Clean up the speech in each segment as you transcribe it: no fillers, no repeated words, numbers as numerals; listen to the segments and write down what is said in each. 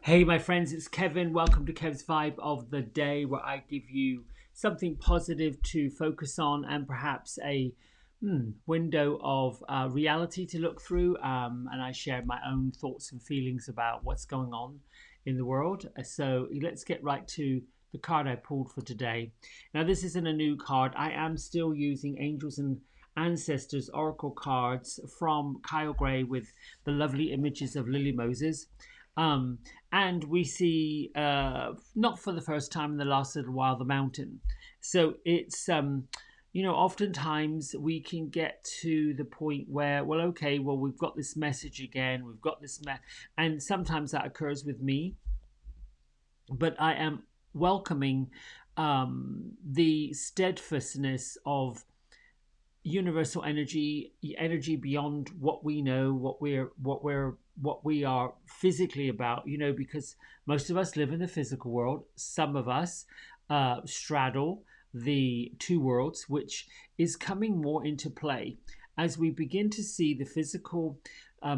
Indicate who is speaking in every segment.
Speaker 1: Hey, my friends, it's Kevin. Welcome to Kev's Vibe of the Day, where I give you something positive to focus on and perhaps a window of reality to look through. And I share my own thoughts and feelings about what's going on in the world. So let's get right to the card I pulled for today. Now, this isn't a new card. I am still using Angels and Ancestors Oracle cards from Kyle Gray with the lovely images of Lily Moses. And we see, not for the first time in the last little while, the mountain. So it's, oftentimes we can get to the point where, well, okay, well, we've got this message again, we've got this, and sometimes that occurs with me, but I am welcoming the steadfastness of universal energy beyond what we know, what we are physically about, because most of us live in the physical world. Some of us straddle the two worlds, which is coming more into play as we begin to see the physical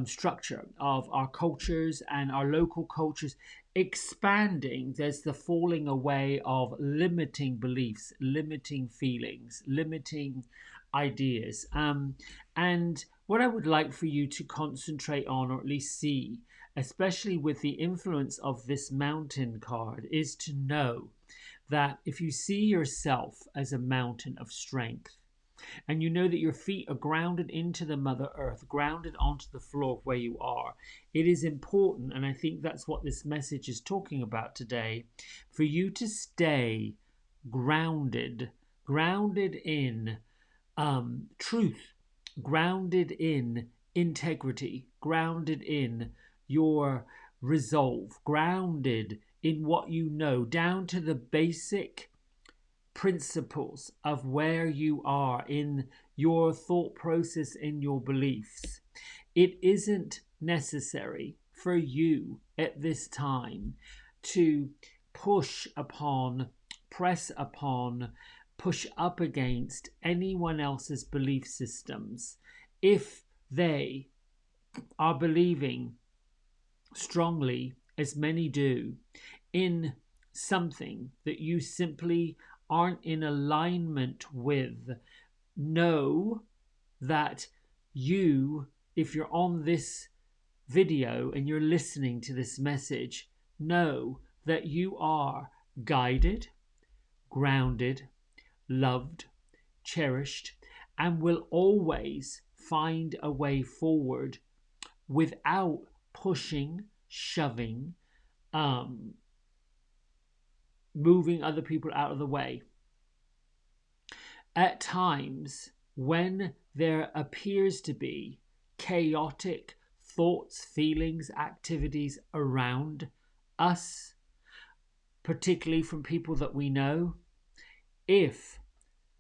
Speaker 1: structure of our cultures and our local cultures expanding. There's the falling away of limiting beliefs, limiting feelings, limiting ideas. And what I would like for you to concentrate on, or at least see, especially with the influence of this mountain card, is to know that if you see yourself as a mountain of strength, and you know that your feet are grounded into the Mother Earth, grounded onto the floor of where you are, it is important, and I think that's what this message is talking about today, for you to stay grounded in truth, grounded in integrity, grounded in your resolve, grounded in what you know, down to the basic principles of where you are in your thought process, in your beliefs. It isn't necessary for you at this time to push upon, press upon, push up against anyone else's belief systems if they are believing strongly, as many do, in something that you simply aren't in alignment with. Know that you, if you're on this video and you're listening to this message, know that you are guided, grounded, loved, cherished, and will always find a way forward without pushing, shoving, moving other people out of the way. At times, when there appears to be chaotic thoughts, feelings, activities around us, particularly from people that we know, if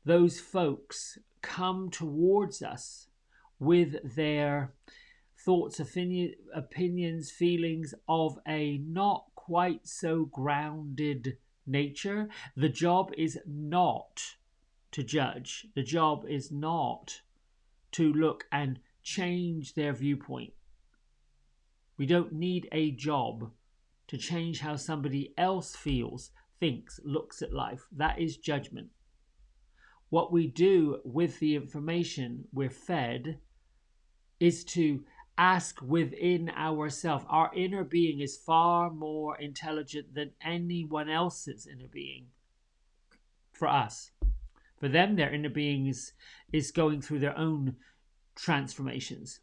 Speaker 1: those folks come towards us with their thoughts, opinions, feelings of a not quite so grounded nature, the job is not to judge. The job is not to look and change their viewpoint. We don't need a job to change how somebody else feels, thinks, looks at life. That is judgment. What we do with the information we're fed is to ask within ourselves. Our inner being is far more intelligent than anyone else's inner being. For us. For them, their inner being is going through their own transformations.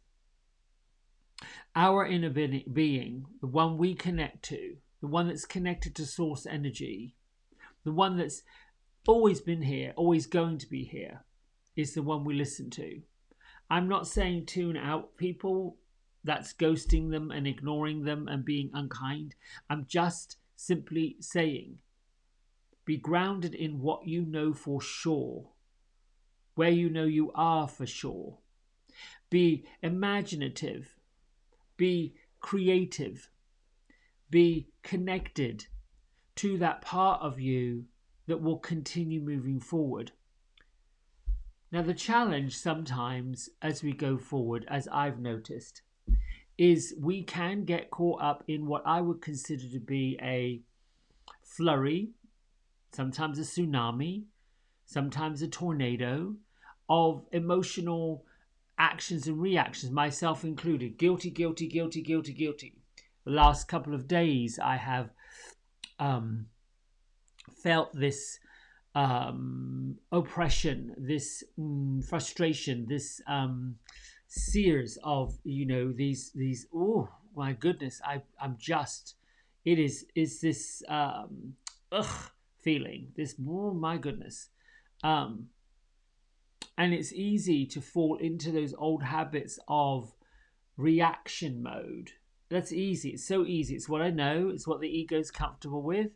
Speaker 1: Our inner being, the one we connect to, the one that's connected to source energy, the one that's always been here, always going to be here, is the one we listen to. I'm not saying tune out people. That's ghosting them and ignoring them and being unkind. I'm just simply saying, be grounded in what you know for sure, where you know you are for sure. Be imaginative, be creative, be connected to that part of you that will continue moving forward. Now, the challenge sometimes as we go forward, as I've noticed, is we can get caught up in what I would consider to be a flurry, sometimes a tsunami, sometimes a tornado of emotional actions and reactions, myself included. Guilty, guilty, guilty, guilty, guilty. The last couple of days, I have felt this oppression, this frustration, this sears of these. Oh my goodness! I'm just. It is this feeling. This, oh my goodness. And it's easy to fall into those old habits of reaction mode. That's easy. It's so easy. It's what I know. It's what the ego's comfortable with.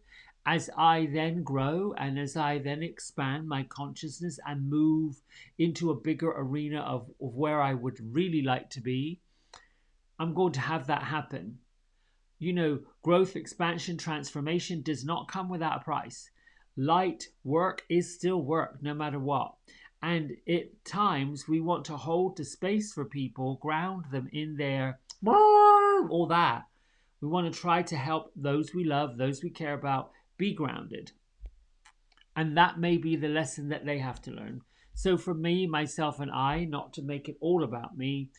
Speaker 1: As I then grow and as I then expand my consciousness and move into a bigger arena of where I would really like to be, I'm going to have that happen. Growth, expansion, transformation does not come without a price. Light work is still work, no matter what. And at times we want to hold the space for people, ground them in their all that. We want to try to help those we love, those we care about, be grounded. And that may be the lesson that they have to learn. So for me, myself and I, not to make it all about me,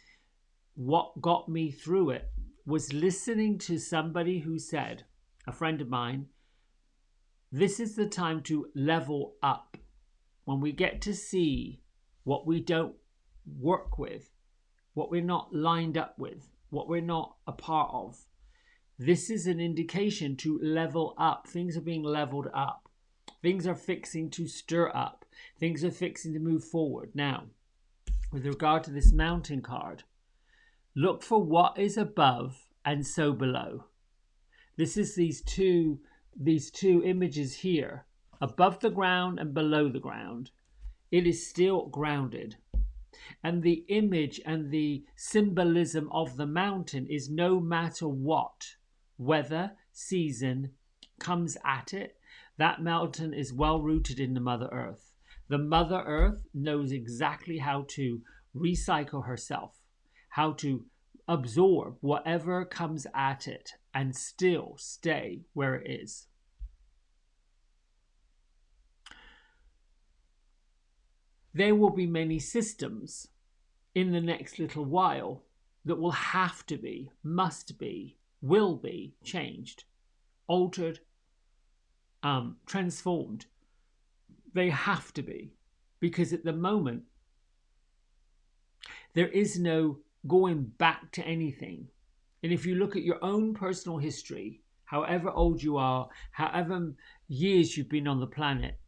Speaker 1: what got me through it was listening to somebody who said, a friend of mine, this is the time to level up. When we get to see what we don't work with, what we're not lined up with, what we're not a part of, this is an indication to level up. Things are being leveled up. Things are fixing to stir up. Things are fixing to move forward. Now, with regard to this mountain card, look for what is above and so below. This is these two images here, above the ground and below the ground. It is still grounded. And the image and the symbolism of the mountain is no matter what weather, season comes at it, that mountain is well rooted in the Mother Earth. The Mother Earth knows exactly how to recycle herself, how to absorb whatever comes at it and still stay where it is. There will be many systems in the next little while that will have to be, must be, will be changed, altered, transformed. They have to be, because at the moment there is no going back to anything. And if you look at your own personal history, however old you are, however years you've been on the planet,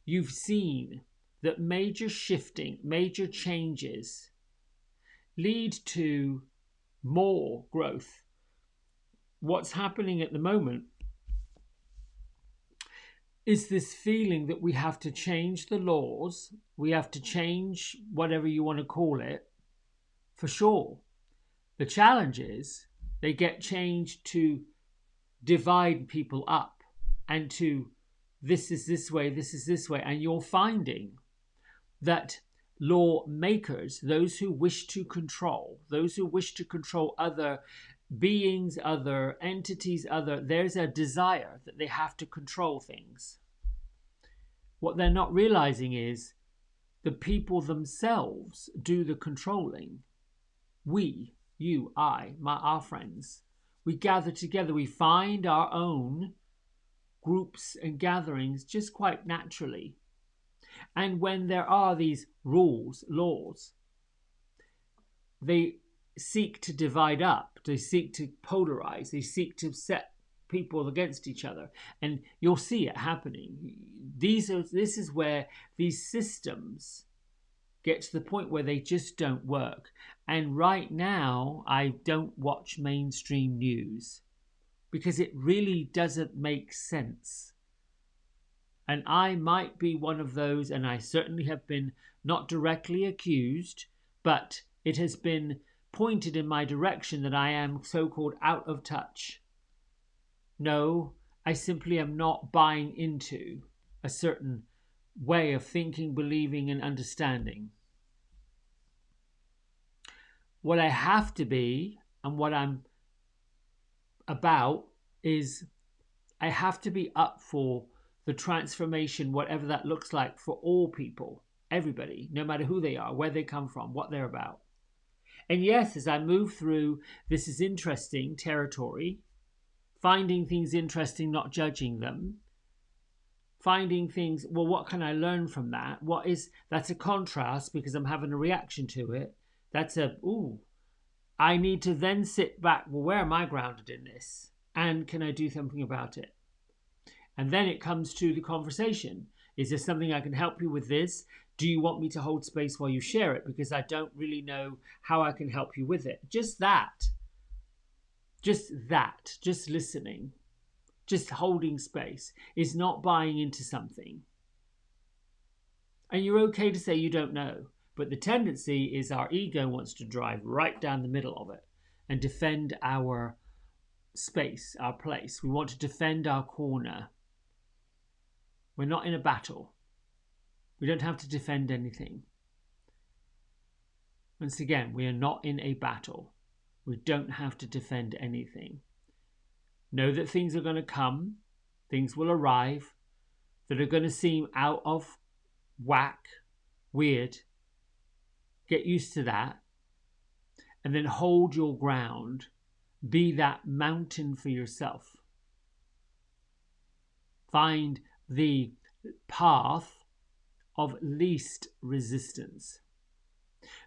Speaker 1: you've seen that major shifting, major changes lead to more growth. What's happening at the moment is this feeling that we have to change the laws, we have to change whatever you want to call it, for sure. The challenge is they get changed to divide people up and to this is this way, this is this way. And you're finding that lawmakers, those who wish to control other beings, other entities, there's a desire that they have to control things. What they're not realizing is the people themselves do the controlling. We, you, our friends, we gather together, we find our own groups and gatherings just quite naturally. And when there are these rules, laws, they seek to divide up, they seek to polarize, they seek to set people against each other. And you'll see it happening. This is where these systems get to the point where they just don't work. And right now, I don't watch mainstream news because it really doesn't make sense. And I might be one of those, and I certainly have been not directly accused, but it has been pointed in my direction that I am so-called out of touch. No, I simply am not buying into a certain way of thinking, believing, and understanding. What I have to be and what I'm about is I have to be up for the transformation, whatever that looks like for all people, everybody, no matter who they are, where they come from, what they're about. And yes, as I move through this is interesting territory, finding things interesting, not judging them, finding things, well, what can I learn from that? That's a contrast because I'm having a reaction to it. That's I need to then sit back, well, where am I grounded in this? And can I do something about it? And then it comes to the conversation. Is there something I can help you with this? Do you want me to hold space while you share it? Because I don't really know how I can help you with it. Just listening, just holding space is not buying into something. And you're okay to say you don't know. But the tendency is our ego wants to drive right down the middle of it and defend our space, our place. We want to defend our corner. We're not in a battle. We don't have to defend anything. Once again, we are not in a battle. We don't have to defend anything. Know that things are going to come, things will arrive that are going to seem out of whack, weird. Get used to that. And then hold your ground. Be that mountain for yourself. Find the path of least resistance.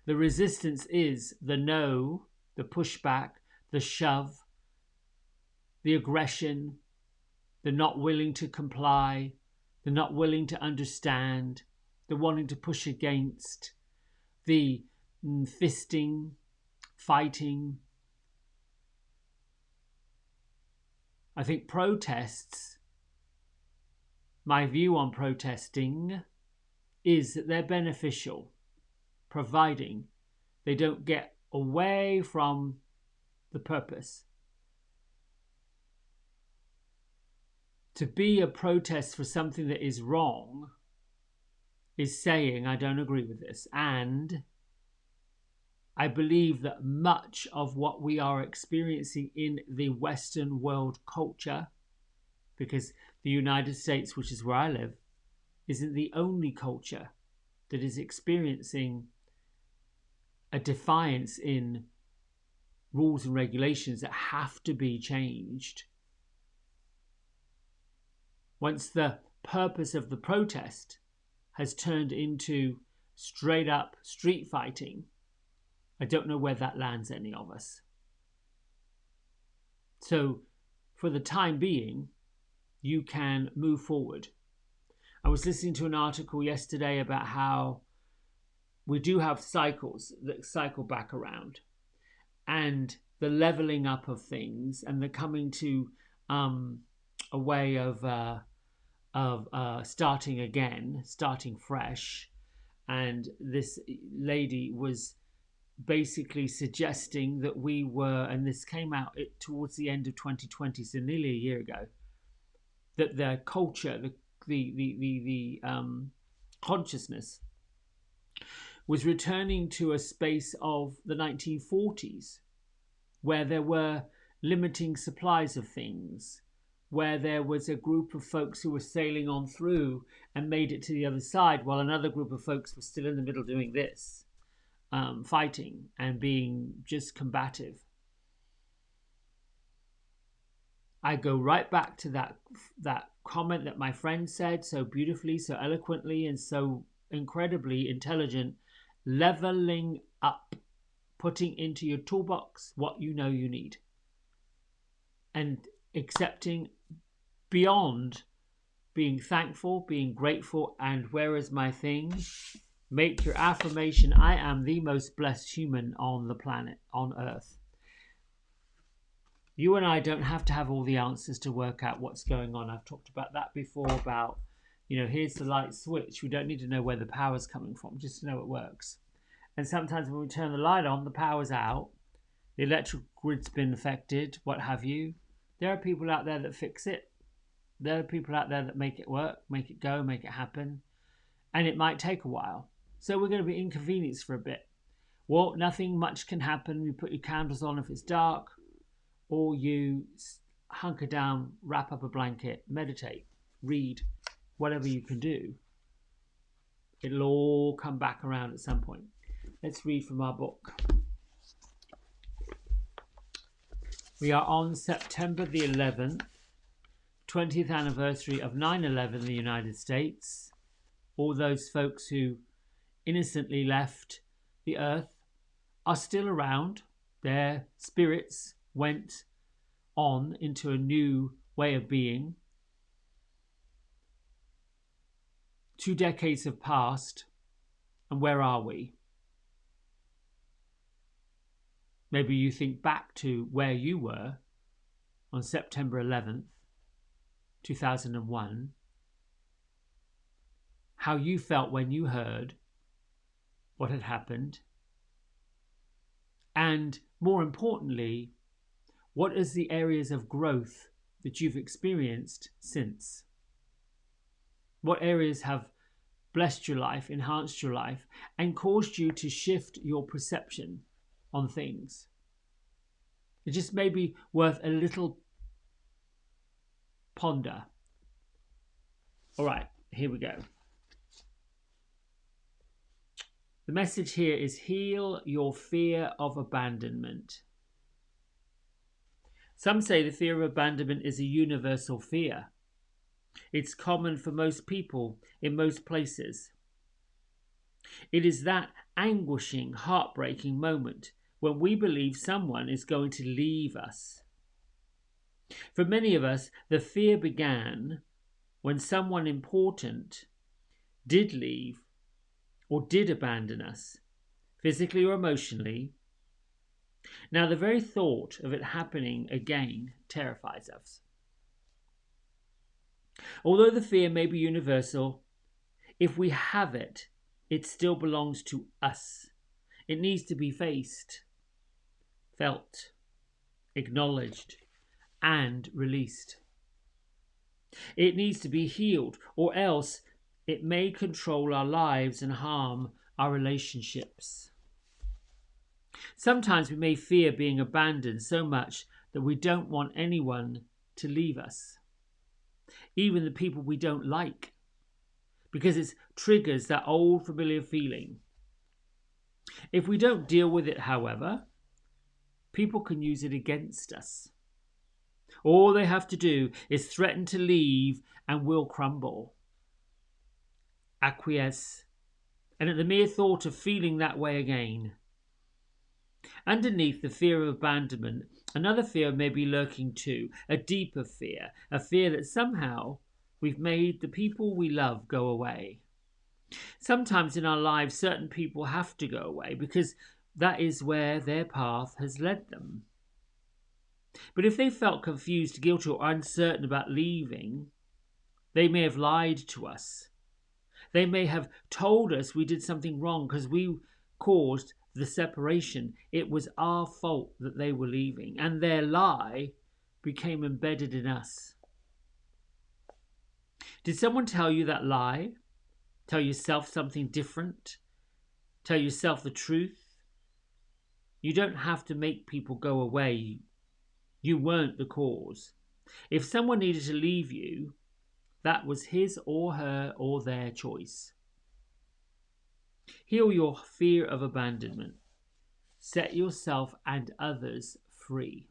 Speaker 1: The resistance is the no, the pushback, the shove, the aggression, the not willing to comply, the not willing to understand, the wanting to push against, the fisting, fighting. I think protests, my view on protesting is that they're beneficial, providing they don't get away from the purpose. To be a protest for something that is wrong is saying, I don't agree with this. And I believe that much of what we are experiencing in the Western world culture, because the United States, which is where I live, isn't the only culture that is experiencing a defiance in rules and regulations that have to be changed. Once the purpose of the protest has turned into straight up street fighting, I don't know where that lands any of us. So for the time being, you can move forward. I was listening to an article yesterday about how we do have cycles that cycle back around, and the leveling up of things and the coming to a way of starting again, starting fresh. And this lady was basically suggesting that we were, and this came out towards the end of 2020, so nearly a year ago, that the culture, the consciousness was returning to a space of the 1940s, where there were limiting supplies of things, where there was a group of folks who were sailing on through and made it to the other side, while another group of folks were still in the middle doing this, fighting and being just combative. I go right back to that comment that my friend said so beautifully, so eloquently, and so incredibly intelligent: leveling up, putting into your toolbox what you know you need, and accepting beyond being thankful, being grateful. And where is my thing? Make your affirmation: I am the most blessed human on the planet, on earth. You and I don't have to have all the answers to work out what's going on. I've talked about that before, about, here's the light switch. We don't need to know where the power's coming from, just to know it works. And sometimes when we turn the light on, the power's out, the electric grid's been affected, what have you. There are people out there that fix it. There are people out there that make it work, make it go, make it happen. And it might take a while. So we're going to be inconvenienced for a bit. Well, nothing much can happen. You put your candles on if it's dark, or you hunker down, wrap up a blanket, meditate, read, whatever you can do. It'll all come back around at some point. Let's read from our book. We are on September the 11th, 20th anniversary of 9/11 in the United States. All those folks who innocently left the earth are still around. Their spirits went on into a new way of being. 2 decades have passed, and where are we? Maybe you think back to where you were on September 11th, 2001, how you felt when you heard what had happened, and more importantly, what is the areas of growth that you've experienced since? What areas have blessed your life, enhanced your life, and caused you to shift your perception on things? It just may be worth a little ponder. All right, here we go. The message here is heal your fear of abandonment. Some say the fear of abandonment is a universal fear. It's common for most people in most places. It is that anguishing, heartbreaking moment when we believe someone is going to leave us. For many of us, the fear began when someone important did leave or did abandon us, physically or emotionally. Now, the very thought of it happening again terrifies us. Although the fear may be universal, if we have it, it still belongs to us. It needs to be faced, felt, acknowledged, and released. It needs to be healed, or else it may control our lives and harm our relationships. Sometimes we may fear being abandoned so much that we don't want anyone to leave us, even the people we don't like, because it triggers that old familiar feeling. If we don't deal with it, however, people can use it against us. All they have to do is threaten to leave and we'll crumble, acquiesce, and at the mere thought of feeling that way again. Underneath the fear of abandonment, another fear may be lurking too, a deeper fear, a fear that somehow we've made the people we love go away. Sometimes in our lives, certain people have to go away because that is where their path has led them. But if they felt confused, guilty, or uncertain about leaving, they may have lied to us. They may have told us we did something wrong because we caused the separation. It was our fault that they were leaving, and their lie became embedded in us. Did someone tell you that lie? Tell yourself something different? Tell yourself the truth? You don't have to make people go away. You weren't the cause. If someone needed to leave you, that was his or her or their choice. Heal your fear of abandonment. Set yourself and others free.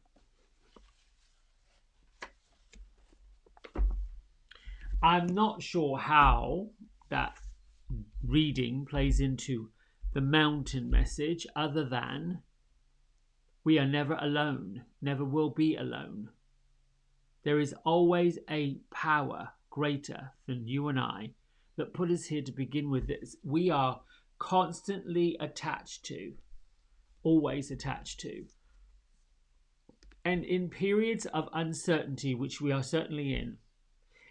Speaker 1: I'm not sure how that reading plays into the mountain message other than we are never alone, never will be alone. There is always a power greater than you and I that put us here to begin with. This we are constantly attached to, always attached to. And in periods of uncertainty, which we are certainly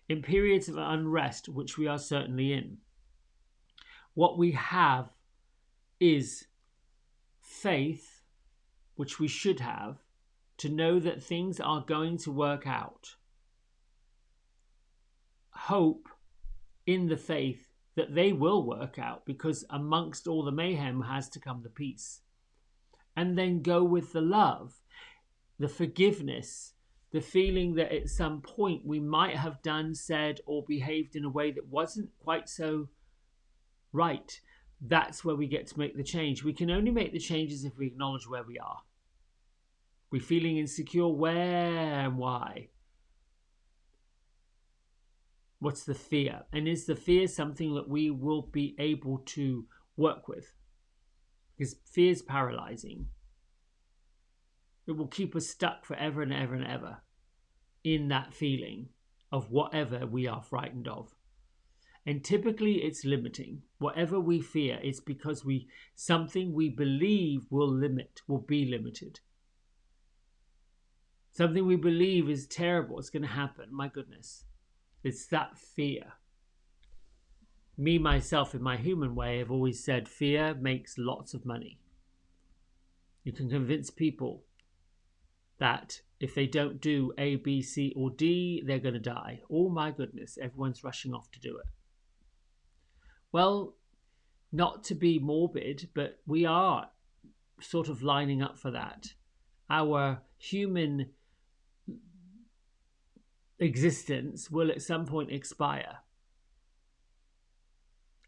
Speaker 1: in periods of unrest, which we are certainly in, what we have is faith, which we should have, to know that things are going to work out. Hope in the faith that they will work out, because amongst all the mayhem has to come the peace. and then go with the love, the forgiveness, the feeling that at some point we might have done, said, or behaved in a way that wasn't quite so right. That's where we get to make the change. We can only make the changes if we acknowledge where we are. We're feeling insecure. Where and why? What's the fear? And is the fear something that we will be able to work with? Because fear is paralyzing. It will keep us stuck forever and ever and ever in that feeling of whatever we are frightened of. And typically it's limiting. Whatever we fear, it's because something we believe will be limited. Something we believe is terrible, it's going to happen. My goodness. It's that fear. Me, myself, in my human way, have always said fear makes lots of money. You can convince people that if they don't do A, B, C, or D, they're going to die. Oh my goodness, everyone's rushing off to do it. Well, not to be morbid, but we are sort of lining up for that. Our human existence will at some point expire.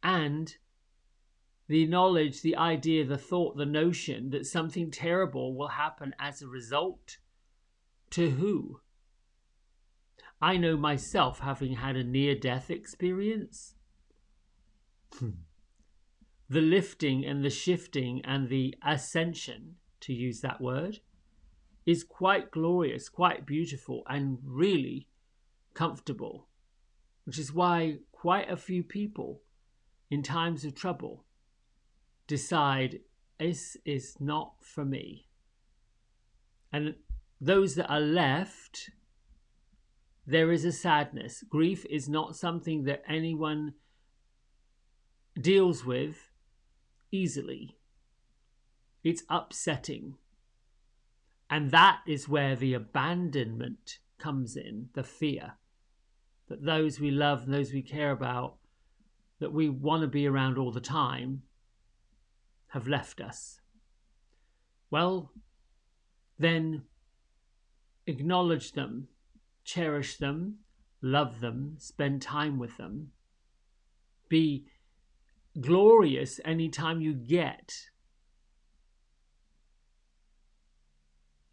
Speaker 1: And the knowledge, the idea, the thought, the notion that something terrible will happen as a result, to who? I know myself, having had a near-death experience, the lifting and the shifting and the ascension, to use that word, is quite glorious, quite beautiful, and really comfortable, which is why quite a few people in times of trouble decide this is not for me. And those that are left, there is a sadness. Grief is not something that anyone deals with easily. It's upsetting. And that is where the abandonment comes in, the fear that those we love and those we care about, that we want to be around all the time, have left us. Well, then acknowledge them, cherish them, love them, spend time with them. Be glorious anytime you get.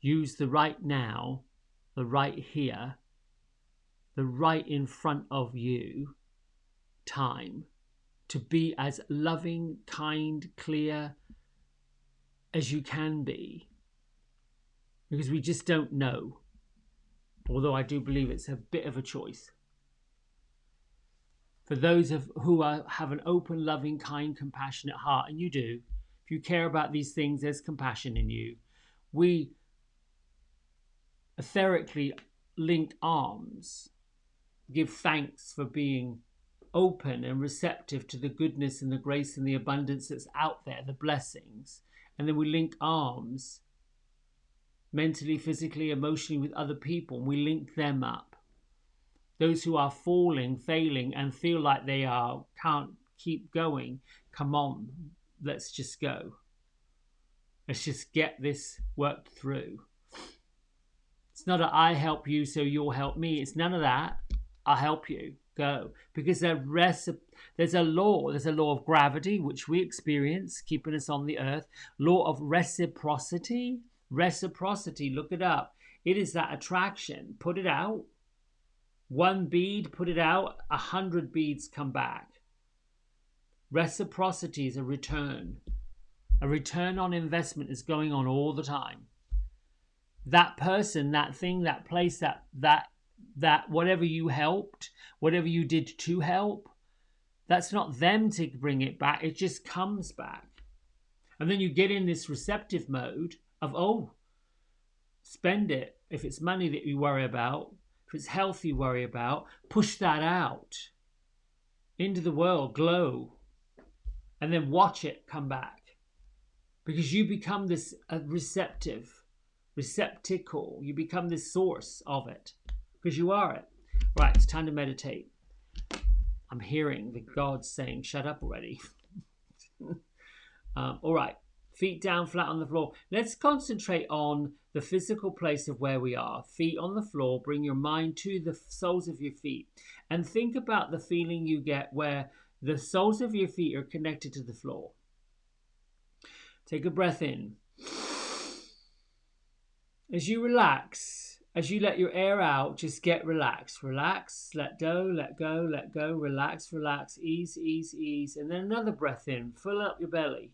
Speaker 1: Use the right now, the right here, the right in front of you time to be as loving, kind, clear as you can be. Because we just don't know. Although I do believe it's a bit of a choice. For those who have an open, loving, kind, compassionate heart, and you do, if you care about these things, there's compassion in you. We etherically link arms, give thanks for being open and receptive to the goodness and the grace and the abundance that's out there, the blessings. And then we link arms mentally, physically, emotionally with other people, and we link them up. Those who are falling, failing, and feel like they can't keep going, come on, let's just go. Let's just get this worked through. It's not I help you so you'll help me. It's none of that. I'll help you. Go. Because there's a law of gravity, which we experience, keeping us on the earth. Law of reciprocity. Reciprocity, look it up. It is that attraction. Put it out. One bead, put it out. 100 beads come back. Reciprocity is a return. A return on investment is going on all the time. That person, that thing, that place, that whatever you helped, whatever you did to help, that's not them to bring it back. It just comes back. And then you get in this receptive mode of, spend it. If it's money that you worry about, if it's health you worry about, push that out into the world, glow, and then watch it come back. Because you become this receptacle. You become this source of it. Because you are it. Right, it's time to meditate. I'm hearing the gods saying, shut up already. All right. Feet down flat on the floor. Let's concentrate on the physical place of where we are. Feet on the floor. Bring your mind to the soles of your feet and think about the feeling you get where the soles of your feet are connected to the floor. Take a breath in. As you relax, as you let your air out, just get relaxed. Relax, let go, let go, let go, relax, relax, ease, ease, ease. And then another breath in, fill up your belly.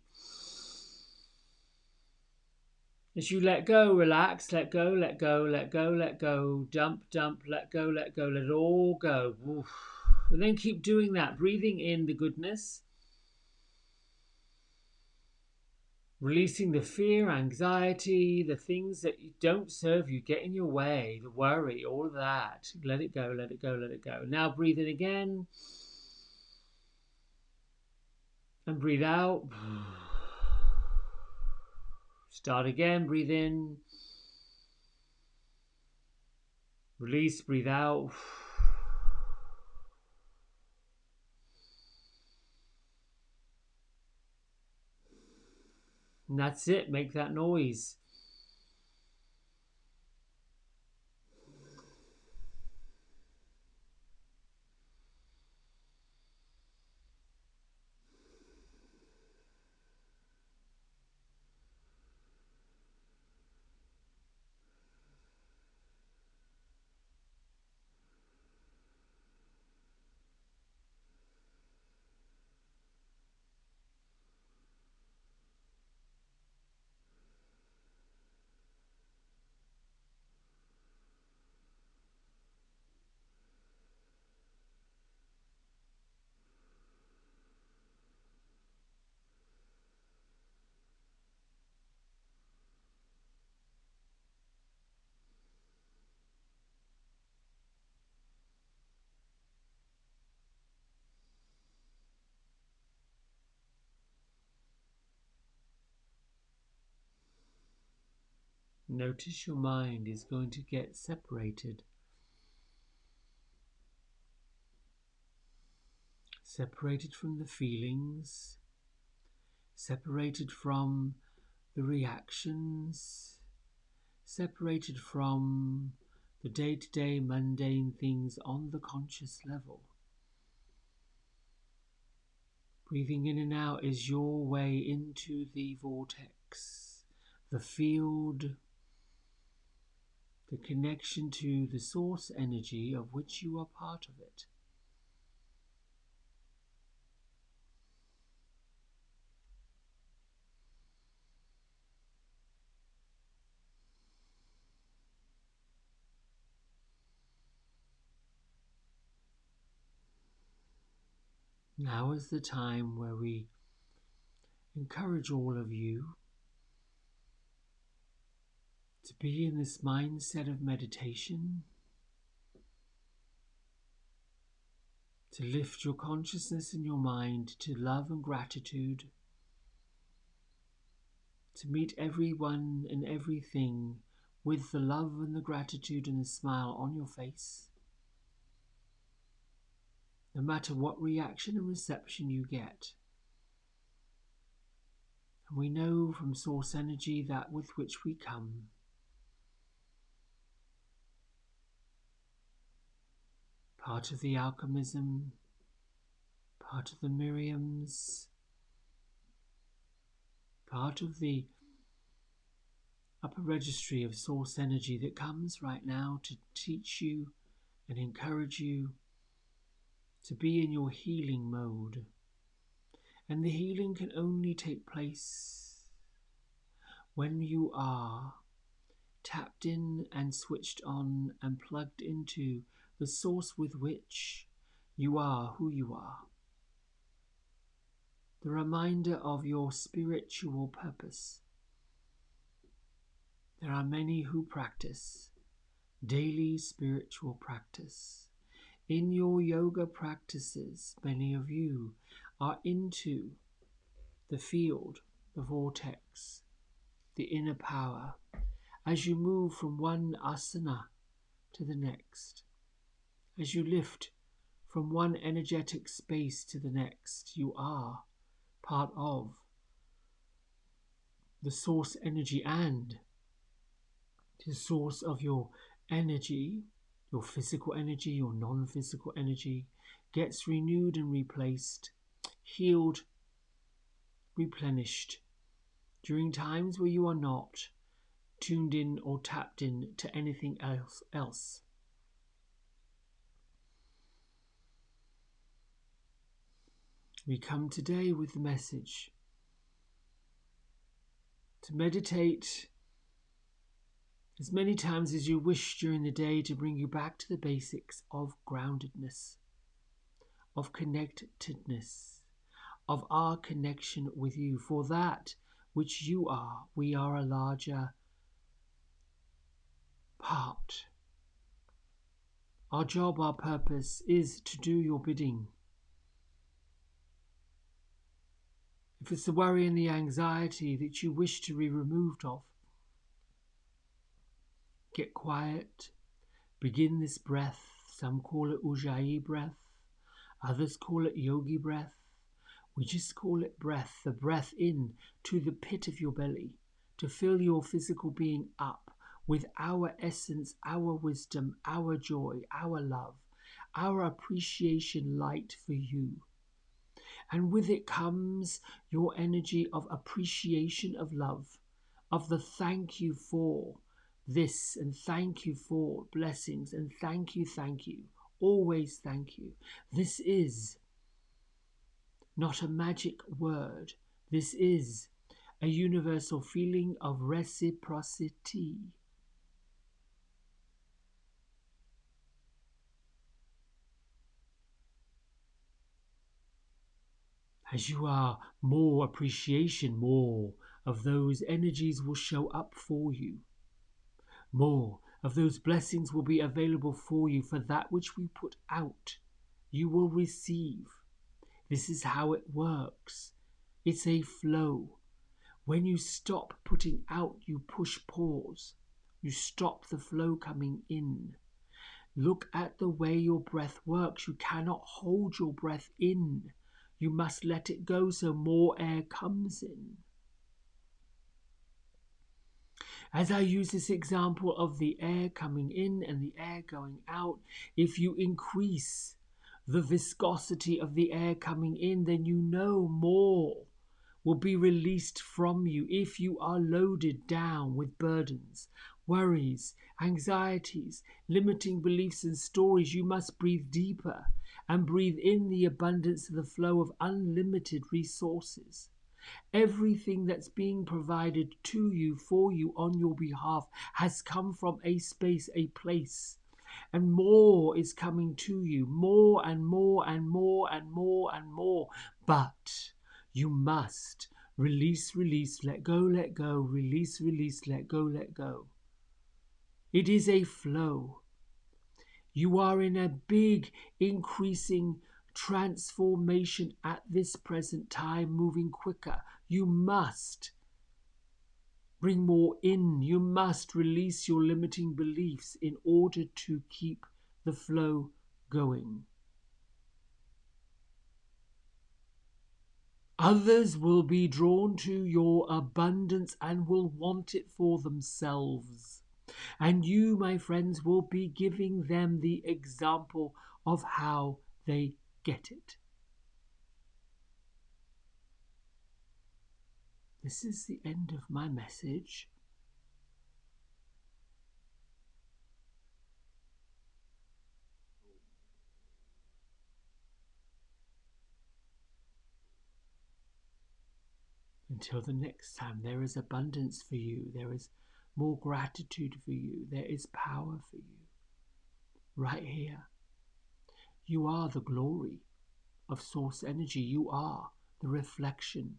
Speaker 1: As you let go, relax, let go, let go, let go, let go, dump, dump, let go, let it all go. Oof. And then keep doing that, breathing in the goodness, releasing the fear, anxiety, the things that don't serve you, get in your way, the worry, all of that. Let it go, let it go, let it go. Now breathe in again and breathe out. Start again, breathe in. Release, breathe out. And that's it, make that noise. Notice your mind is going to get separated. Separated from the feelings, separated from the reactions, separated from the day-to-day mundane things on the conscious level. Breathing in and out is your way into the vortex, the field, the connection to the source energy of which you are part of it. Now is the time where we encourage all of you to be in this mindset of meditation, to lift your consciousness and your mind to love and gratitude, to meet everyone and everything with the love and the gratitude and the smile on your face, no matter what reaction and reception you get. And we know from source energy that with which we come. Part of the alchemism, part of the Miriams, part of the upper registry of source energy that comes right now to teach you and encourage you to be in your healing mode. And the healing can only take place when you are tapped in and switched on and plugged into the source with which you are who you are. The reminder of your spiritual purpose. There are many who practice daily spiritual practice. In your yoga practices, many of you are into the field, the vortex, the inner power. As you move from one asana to the next, as you lift from one energetic space to the next, you are part of the source energy and the source of your energy, your physical energy, your non-physical energy, gets renewed and replaced, healed, replenished during times where you are not tuned in or tapped in to anything else. We come today with the message to meditate as many times as you wish during the day to bring you back to the basics of groundedness, of connectedness, of our connection with you. For that which you are, we are a larger part. Our job, our purpose is to do your bidding. If it's the worry and the anxiety that you wish to be removed of, get quiet, begin this breath. Some call it Ujjayi breath, others call it yogi breath. We just call it breath, the breath in to the pit of your belly, to fill your physical being up with our essence, our wisdom, our joy, our love, our appreciation light for you. And with it comes your energy of appreciation of love, of the thank you for this and thank you for blessings and thank you, always thank you. This is not a magic word. This is a universal feeling of reciprocity. As you are more appreciation, more of those energies will show up for you. More of those blessings will be available for you. For that which we put out, you will receive. This is how it works. It's a flow. When you stop putting out, you push pause. You stop the flow coming in. Look at the way your breath works. You cannot hold your breath in. You must let it go so more air comes in. As I use this example of the air coming in and the air going out, if you increase the viscosity of the air coming in, then you know more will be released from you. If you are loaded down with burdens, worries, anxieties, limiting beliefs and stories, you must breathe deeper and breathe in the abundance of the flow of unlimited resources. Everything that's being provided to you, for you, on your behalf has come from a space, a place. And more is coming to you, more and more and more and more and more. But you must release, let go, release, let go, let go. It is a flow. You are in a big, increasing transformation at this present time, moving quicker. You must bring more in. You must release your limiting beliefs in order to keep the flow going. Others will be drawn to your abundance and will want it for themselves. And you, my friends, will be giving them the example of how they get it. This is the end of my message. Until the next time, there is abundance for you. There is more gratitude for you. There is power for you. Right here. You are the glory of source energy. You are the reflection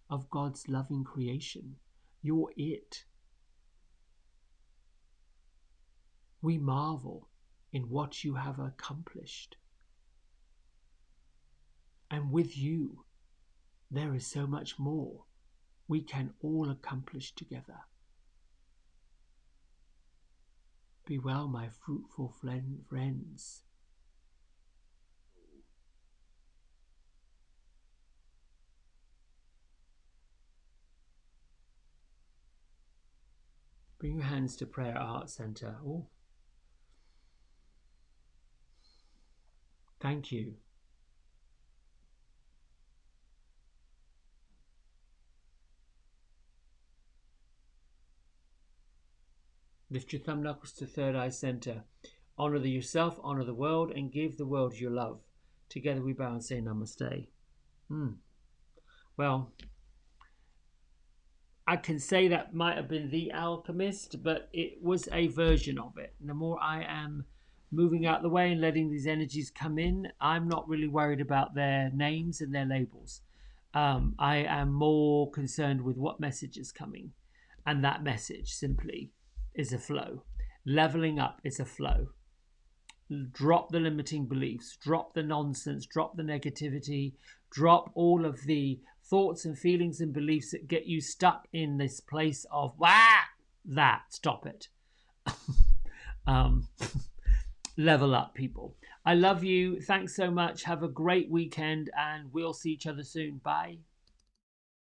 Speaker 1: of God's loving creation. You're it. We marvel in what you have accomplished. And with you, there is so much more we can all accomplish together. Be well, my fruitful friends. Bring your hands to prayer at heart center. Oh, thank you. Lift your thumb knuckles to third eye center. Honor yourself, honor the world, and give the world your love. Together we bow and say namaste. Well, I can say that might have been The Alchemist, but it was a version of it. And the more I am moving out the way and letting these energies come in, I'm not really worried about their names and their labels. I am more concerned with what message is coming. And that message simply is a flow. Leveling up is a flow. Drop the limiting beliefs, drop the nonsense, drop the negativity, drop all of the thoughts and feelings and beliefs that get you stuck in this place of stop it. um, level up, people. I love you. Thanks so much. Have a great weekend, and we'll see each other soon. Bye.